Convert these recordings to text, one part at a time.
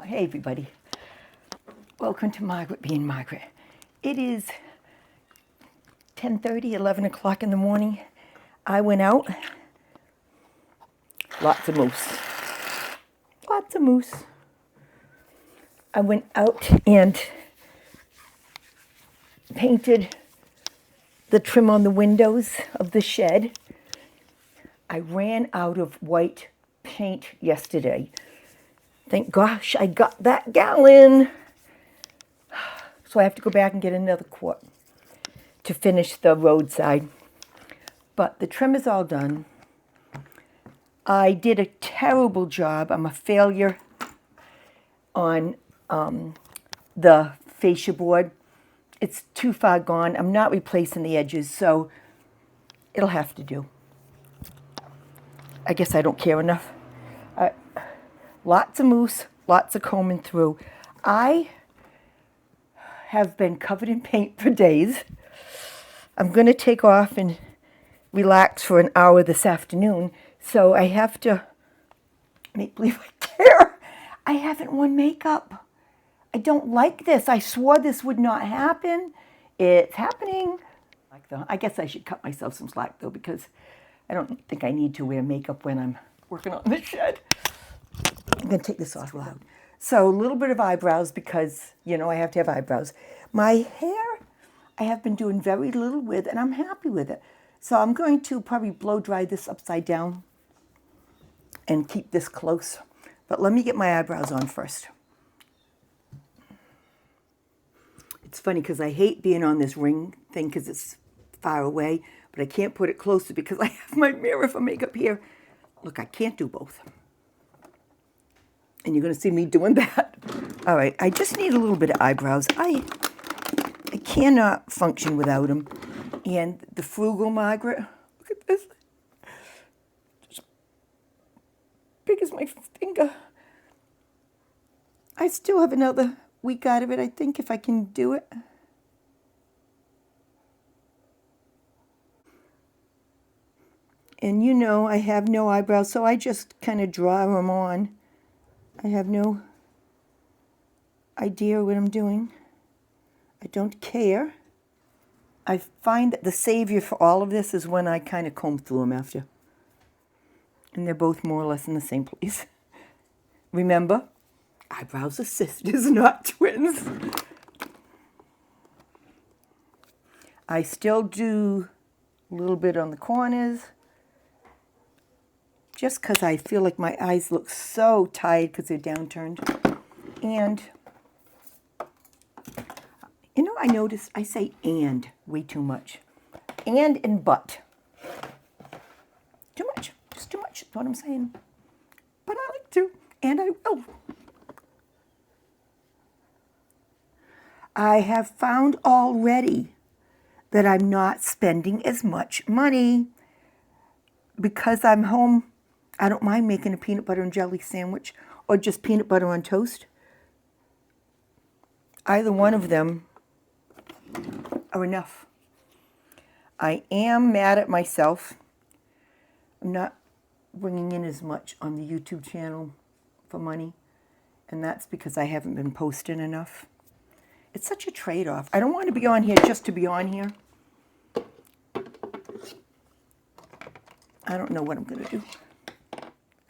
Hey everybody, welcome to Margaret being Margaret. It is 10:30, 11 o'clock in the morning. I went out, lots of moose. I went out and painted the trim on the windows of the shed. I ran out of white paint yesterday. Thank gosh I got that gallon. So I have to go back and get another quart to finish the roadside. But the trim is all done. I did a terrible job. I'm a failure on the fascia board. It's too far gone. I'm not replacing the edges, so it'll have to do. I guess I don't care enough. Lots of moose, lots of combing through. I have been covered in paint for days. I'm going to take off and relax for an hour this afternoon, so I have to make believe I care. I haven't worn makeup. I don't like this. I swore this would not happen. It's happening. I guess I should cut myself some slack, though, because I don't think I need to wear makeup when I'm working on the shed. I'm going to take this off loud. So a little bit of eyebrows because, I have to have eyebrows. My hair, I have been doing very little with, and I'm happy with it. So I'm going to probably blow dry this upside down and keep this close. But let me get my eyebrows on first. It's funny because I hate being on this ring thing because it's far away, but I can't put it closer because I have my mirror for makeup here. Look, I can't do both. And you're going to see me doing that. All right, I just need a little bit of eyebrows. I cannot function without them. And the frugal Margaret, look at this. Just big as my finger. I still have another week out of it, I think, if I can do it. And I have no eyebrows, so I just kind of draw them on. I have no idea what I'm doing. I don't care. I find that the savior for all of this is when I kind of comb through them after. And they're both more or less in the same place. Remember, eyebrows are sisters, not twins. I still do a little bit on the corners. Just because I feel like my eyes look so tired because they're downturned. And, I noticed I say and way too much. And but. Too much. Just too much. That's what I'm saying. But I like to. And I will. I have found already that I'm not spending as much money because I'm home. I don't mind making a peanut butter and jelly sandwich or just peanut butter on toast. Either one of them are enough. I am mad at myself. I'm not bringing in as much on the YouTube channel for money, and that's because I haven't been posting enough. It's such a trade-off. I don't want to be on here just to be on here. I don't know what I'm going to do.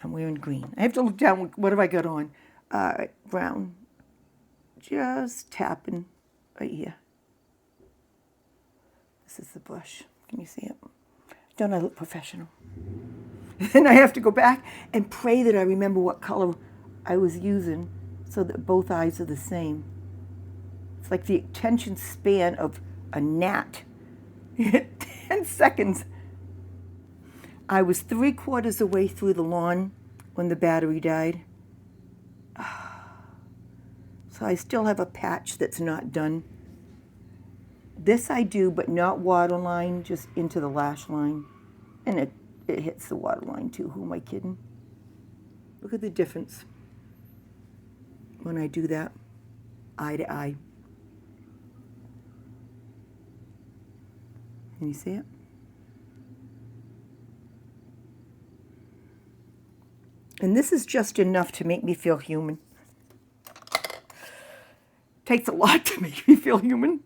I'm wearing green. I have to look down. What have I got on? Brown. Just tapping right here. This is the brush. Can you see it? Don't I look professional? And I have to go back and pray that I remember what color I was using so that both eyes are the same. It's like the attention span of a gnat. 10 seconds. I was 3/4 away through the lawn when the battery died. So I still have a patch that's not done. This I do, but not waterline, just into the lash line. And it hits the waterline too. Who am I kidding? Look at the difference when I do that eye to eye. Can you see it? And this is just enough to make me feel human. Takes a lot to make me feel human.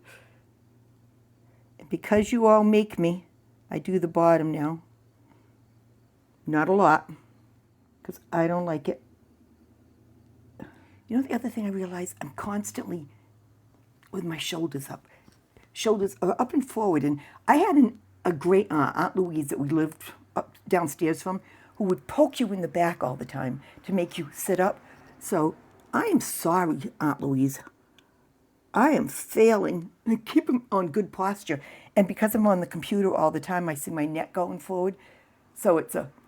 And because you all make me, I do the bottom now. Not a lot, because I don't like it. You know, the other thing I realize, I'm constantly with my shoulders up. Shoulders are up and forward. And I had a great Aunt Louise that we lived up downstairs from, who would poke you in the back all the time to make you sit up. So I am sorry, Aunt Louise. I am failing to keep them on good posture. And because I'm on the computer all the time, I see my neck going forward. So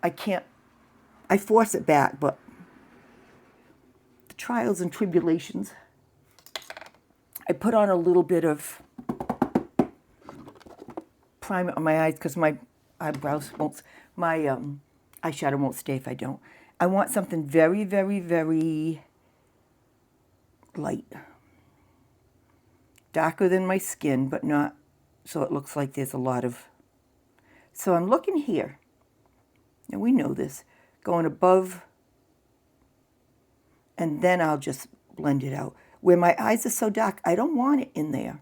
I force it back, but the trials and tribulations. I put on a little bit of primer on my eyes because my eyeshadow won't stay if I don't. I want something very, very, very light. Darker than my skin, but not so it looks like there's a lot of... So I'm looking here, and we know this, going above, and then I'll just blend it out. Where my eyes are so dark, I don't want it in there,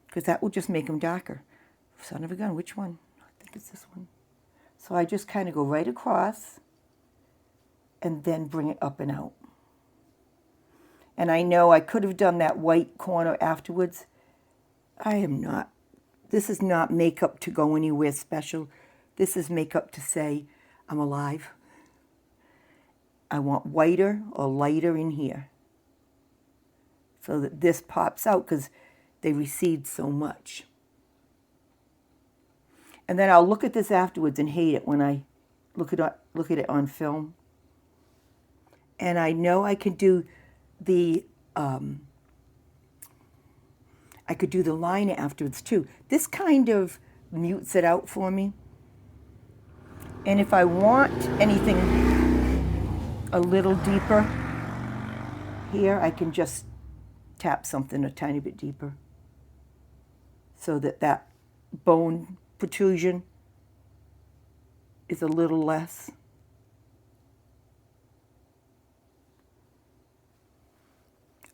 because that will just make them darker. Son of a gun, which one? I think it's this one. So I just kind of go right across, and then bring it up and out. And I know I could have done that white corner afterwards. I am not. This is not makeup to go anywhere special. This is makeup to say, I'm alive. I want whiter or lighter in here, so that this pops out because they recede so much. And then I'll look at this afterwards and hate it when I look at it on film. And I know I can do the I could do the liner afterwards too. This kind of mutes it out for me. And if I want anything a little deeper here, I can just tap something a tiny bit deeper so that that bone protrusion is a little less.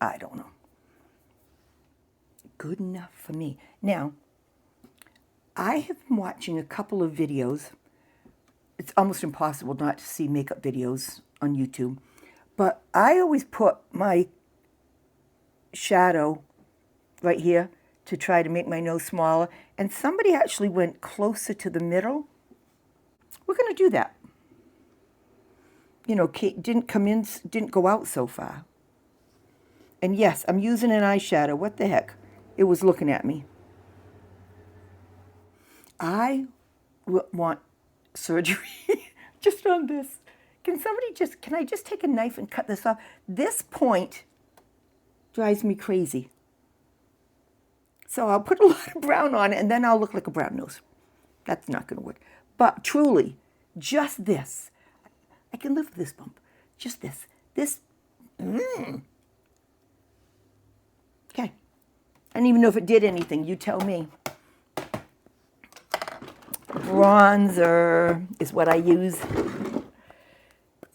I don't know. Good enough for me. Now, I have been watching a couple of videos. It's almost impossible not to see makeup videos on YouTube. But I always put my shadow right here to try to make my nose smaller. And somebody actually went closer to the middle. We're going to do that. You know, Kate didn't go out so far. And yes, I'm using an eyeshadow. What the heck? It was looking at me. I want surgery just on this. Can I just take a knife and cut this off? This point drives me crazy. So I'll put a lot of brown on it, and then I'll look like a brown nose. That's not going to work. But truly, just this. I can live with this bump. Just this. Okay. I don't even know if it did anything. You tell me. Bronzer is what I use.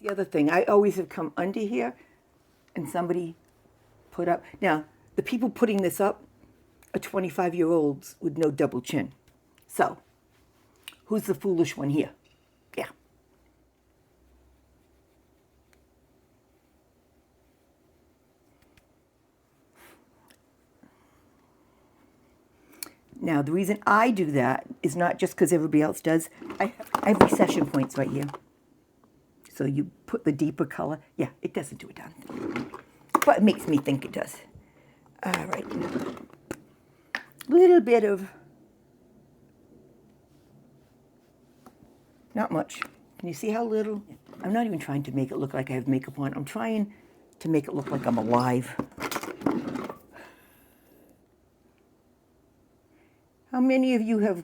The other thing, I always have come under here and somebody put up. Now, the people putting this up are 25-year-olds with no double chin. So, who's the foolish one here? Yeah. Now, the reason I do that is not just because everybody else does. I have recession points right here. So you put the deeper color. Yeah, it doesn't do it down. But it makes me think it does. All right. Little bit of, not much. Can you see how little? I'm not even trying to make it look like I have makeup on. I'm trying to make it look like I'm alive. How many of you have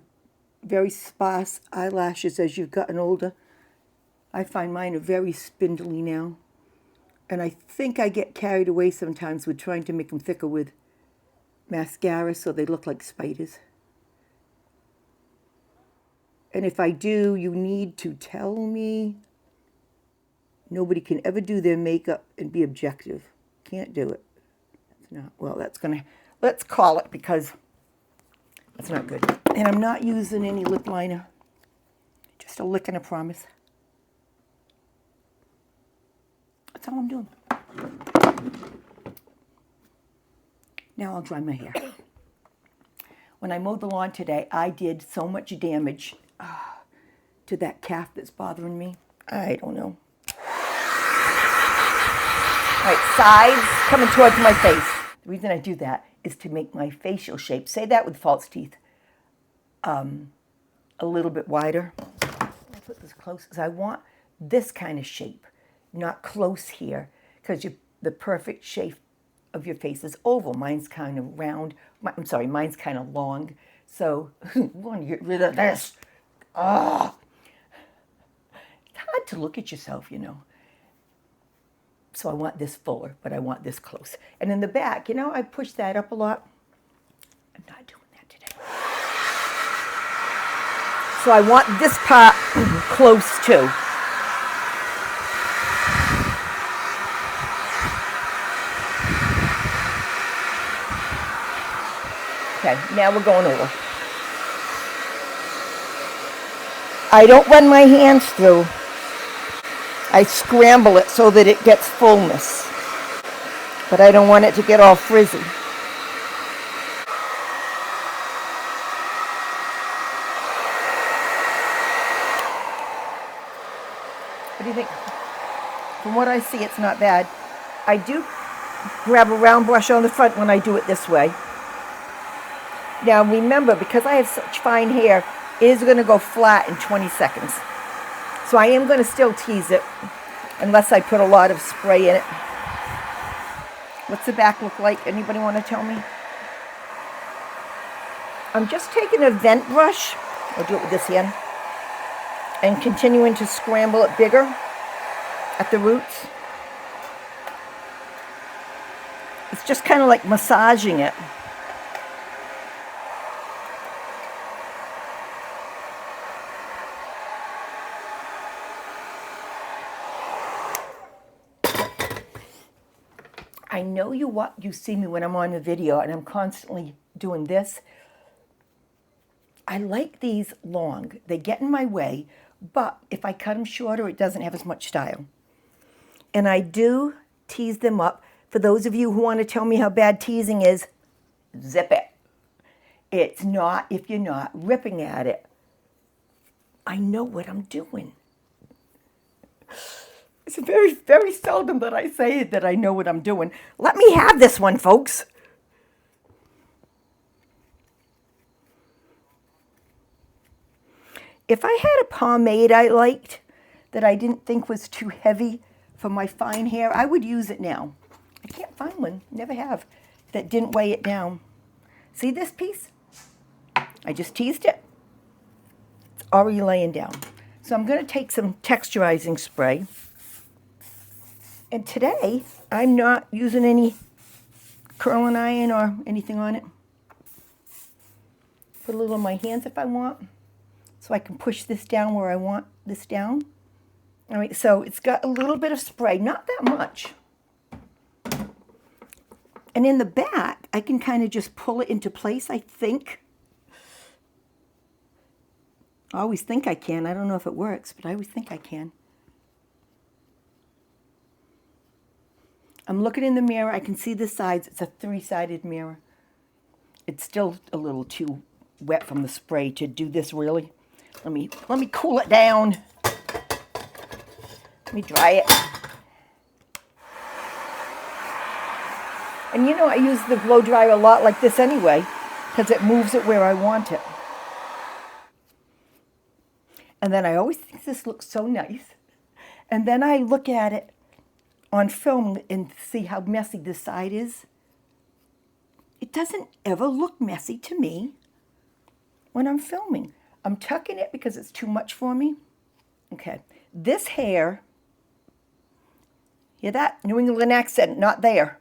very sparse eyelashes as you've gotten older? I find mine are very spindly now. And I think I get carried away sometimes with trying to make them thicker with mascara so they look like spiders. And if I do, you need to tell me. Nobody can ever do their makeup and be objective. Can't do it. not, well, that's gonna, let's call it because that's not good. And I'm not using any lip liner. Just a lick and a promise. That's all I'm doing. Now I'll dry my hair. When I mowed the lawn today, I did so much damage to that calf that's bothering me. I don't know. All right, sides coming towards my face. The reason I do that is to make my facial shape, say that with false teeth, a little bit wider. I put this close because I want this kind of shape, not close here, because the perfect shape of your face is oval. Mine's kind of round. I'm sorry, mine's kind of long. So we want to get rid of this. It's hard to look at yourself, you know. So I want this fuller, but I want this close. And in the back, you know, I push that up a lot. I'm not doing that today. So I want this part close too. Okay, now we're going over. I don't run my hands through. I scramble it so that it gets fullness. But I don't want it to get all frizzy. What do you think? From what I see, it's not bad. I do grab a round brush on the front when I do it this way. Now remember, because I have such fine hair, it is going to go flat in 20 seconds. So I am going to still tease it, unless I put a lot of spray in it. What's the back look like? Anybody want to tell me? I'm just taking a vent brush, I'll do it with this hand, and continuing to scramble it bigger at the roots. It's just kind of like massaging it. I know you see me when I'm on the video, and I'm constantly doing this. I like these long. They get in my way, but if I cut them shorter, it doesn't have as much style. And I do tease them up. For those of you who want to tell me how bad teasing is, zip it. It's not if you're not ripping at it. I know what I'm doing. It's very, very seldom that I say that I know what I'm doing. Let me have this one, folks. If I had a pomade I liked that I didn't think was too heavy for my fine hair, I would use it now. I can't find one, never have, that didn't weigh it down. See this piece? I just teased it. It's already laying down. So I'm going to take some texturizing spray. And today, I'm not using any curling iron or anything on it. Put a little on my hands if I want, so I can push this down where I want this down. All right, so it's got a little bit of spray, not that much. And in the back, I can kind of just pull it into place, I think. I always think I can. I don't know if it works, but I always think I can. I'm looking in the mirror. I can see the sides. It's a 3-sided mirror. It's still a little too wet from the spray to do this really. Let me cool it down. Let me dry it. And you know, I use the blow dryer a lot like this anyway, because it moves it where I want it. And then I always think this looks so nice. And then I look at it on film and see how messy this side is. It doesn't ever look messy to me when I'm filming. I'm tucking it because it's too much for me. Okay, this hair, hear that? New England accent, not there,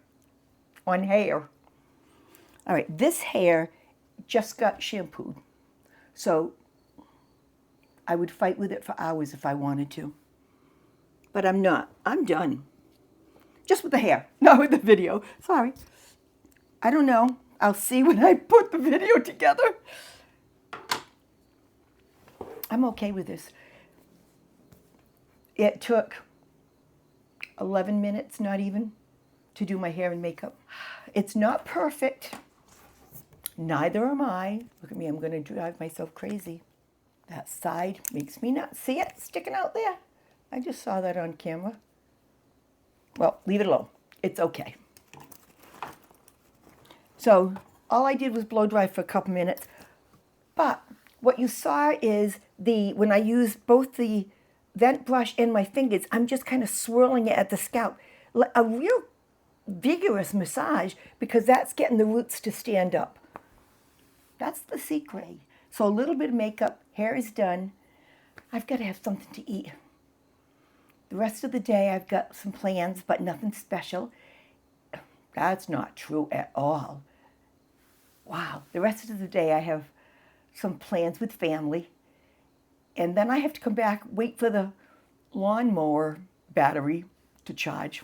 on hair. All right, this hair just got shampooed. So I would fight with it for hours if I wanted to. But I'm not. I'm done. Just with the hair, not with the video. Sorry. I don't know. I'll see when I put the video together. I'm okay with this. It took 11 minutes, not even, to do my hair and makeup. It's not perfect. Neither am I. Look at me, I'm going to drive myself crazy. That side makes me not see it sticking out there. I just saw that on camera. Well, leave it alone. It's okay. So all I did was blow dry for a couple minutes. But what you saw is when I use both the vent brush and my fingers, I'm just kind of swirling it at the scalp. A real vigorous massage, because that's getting the roots to stand up. That's the secret. So a little bit of makeup, hair is done. I've got to have something to eat. The rest of the day I've got some plans, but nothing special. That's not true at all. Wow. The rest of the day I have some plans with family. And then I have to come back, wait for the lawnmower battery to charge,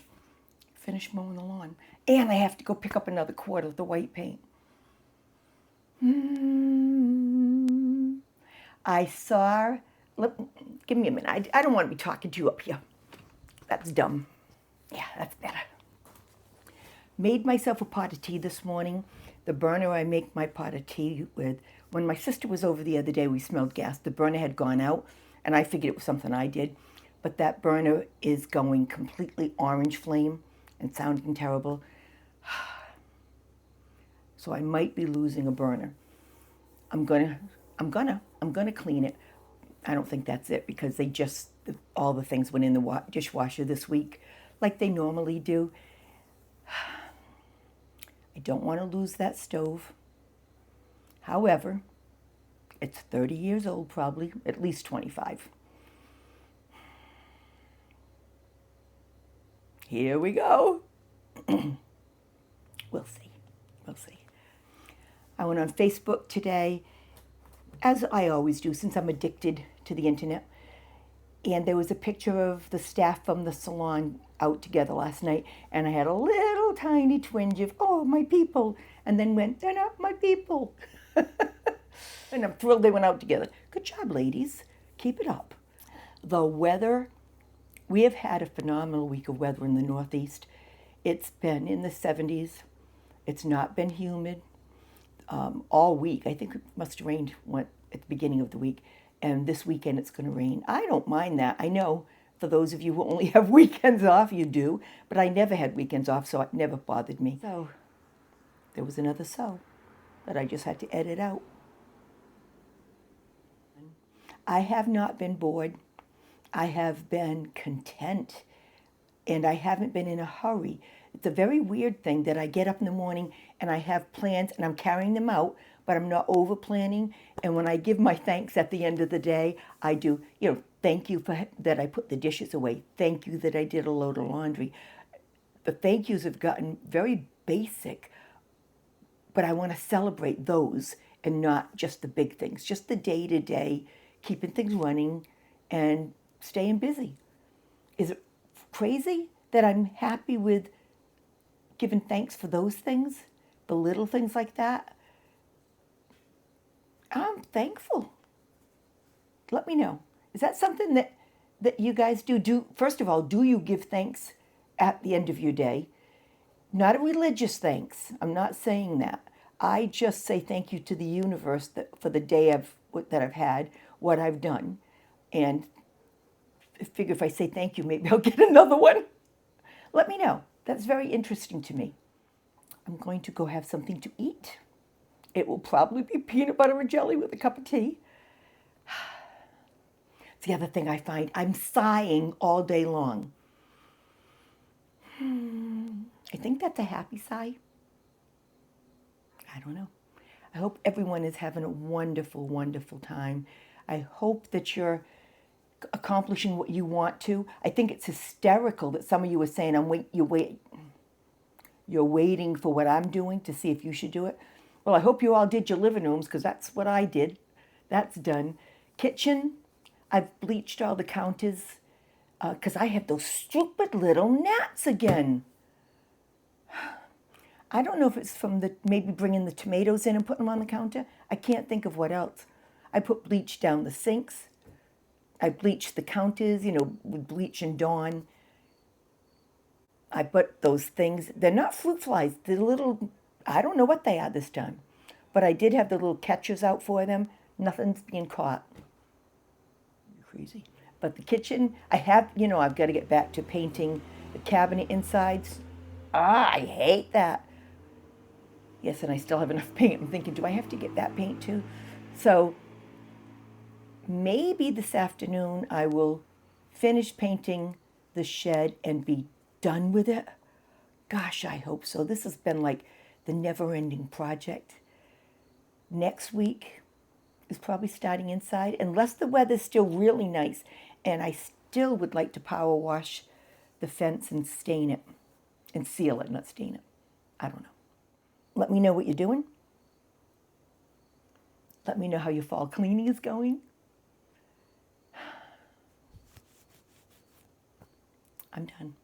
finish mowing the lawn. And I have to go pick up another quart of the white paint. I saw, give me a minute. I don't want to be talking to you up here. That's dumb. Yeah, that's better. Made myself a pot of tea this morning. The burner I make my pot of tea with. When my sister was over the other day, we smelled gas. The burner had gone out, and I figured it was something I did. But that burner is going completely orange flame and sounding terrible. So I might be losing a burner. I'm gonna clean it. I don't think that's it, because all the things went in the dishwasher this week like they normally do. I don't want to lose that stove. However, it's 30 years old probably, at least 25. Here we go. We'll see. I went on Facebook today, as I always do since I'm addicted to the internet. And there was a picture of the staff from the salon out together last night. And I had a little tiny twinge of, oh, my people. And then went, they're not my people. And I'm thrilled they went out together. Good job, ladies. Keep it up. The weather, we have had a phenomenal week of weather in the Northeast. It's been in the 70s. It's not been humid all week. I think it must have rained at the beginning of the week. And this weekend it's going to rain. I don't mind that. I know for those of you who only have weekends off, you do. But I never had weekends off, so it never bothered me. So there was another so that I just had to edit out. I have not been bored. I have been content. And I haven't been in a hurry. It's a very weird thing that I get up in the morning and I have plans and I'm carrying them out, but I'm not over planning. And when I give my thanks at the end of the day, I do, thank you for that I put the dishes away. Thank you that I did a load of laundry. The thank yous have gotten very basic, but I want to celebrate those and not just the big things, just the day-to-day, keeping things running and staying busy. Is it crazy that I'm happy with giving thanks for those things, the little things like that? I'm thankful. Let me know. Is that something that you guys do? First of all, do you give thanks at the end of your day? Not a religious thanks. I'm not saying that. I just say thank you to the universe for the day that I've had, what I've done. And I figure if I say thank you, maybe I'll get another one. Let me know. That's very interesting to me. I'm going to go have something to eat. It will probably be peanut butter and jelly with a cup of tea. It's the other thing I find. I'm sighing all day long. I think that's a happy sigh. I don't know. I hope everyone is having a wonderful, wonderful time. I hope that you're accomplishing what you want to. I think it's hysterical that some of you are saying, you're waiting for what I'm doing to see if you should do it. Well, I hope you all did your living rooms, because that's what I did. That's done. Kitchen, I've bleached all the counters because I have those stupid little gnats again. I don't know if it's from maybe bringing the tomatoes in and putting them on the counter. I can't think of what else. I put bleach down the sinks. I bleached the counters, with bleach and Dawn. I put those things. They're not fruit flies. They're little, I don't know what they are this time. But I did have the little catchers out for them. Nothing's being caught. Crazy. But the kitchen, I've got to get back to painting the cabinet insides. I hate that. Yes, and I still have enough paint. I'm thinking, do I have to get that paint too? So maybe this afternoon I will finish painting the shed and be done with it. Gosh, I hope so. This has been like the never-ending project. Next week is probably starting inside, unless the weather's still really nice. And I still would like to power wash the fence and stain it. And seal it, not stain it. I don't know. Let me know what you're doing. Let me know how your fall cleaning is going. I'm done.